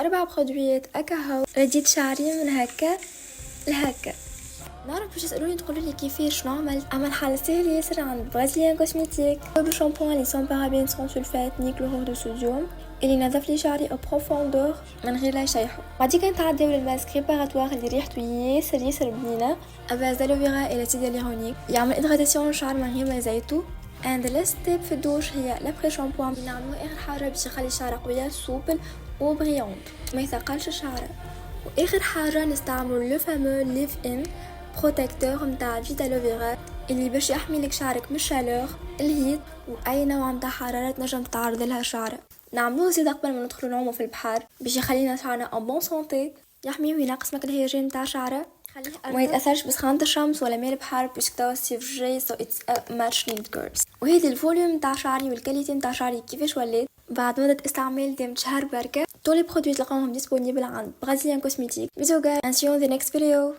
4 برودويات اكاهو رديت شعري من هكا لهكا. نعرف باش تسألوني تقولولي كيفاش شنو عمل حل سهل ياسر عند برازيليان كوسميتيك. دو شامبوان اللي سون بارابين سون سولفات ني كلورور دو صوديوم اللي نظف لي شعري او بروفوندور من غير لا يشيحو. بعديك نتعداو للماسك ريباراتوار اللي ريحته ياسر بنينه اباز دالوفيرا الى تيداليرونيك يعمل ادغاتاسيون للشعر من غير ما زيتو. اند لاست ستيب في الدوش هي لابري شامبوان اللي نعملوه اخر حاجه باش يخلي الشعر قويه سوبل وبريونت ما يثقلش الشعر. واخر حاجه نستعملوا لو فامو ليف ان بروتيكتور نتاع فيتالوفيرا اللي باش يحمي لك شعرك من الشالور الهيت واي نوع نتاع حراره تنجم تتعرض لها شعرك. نعملوه زيد قبل ما ندخلوا نعوموا في البحر باش يخلينا شعرنا ان بون سونتي، يحميه وينقص مك الهيجان نتاع شعرك، وما يتاثرش بسخانه الشمس ولا ماء البحر باش توا الصيف جاي. سو اتس ماتش نيد جيرلز. وهذه الفوليوم نتاع شعري والكاليتي نتاع شعري كيفاش ولات بعد مده استعمال ديم شهر بركه. طول لي برودوي تلقاوهم ديسپونيبل عند برازيليان كوسميتيك. بيزو جاي، and see you in the next video.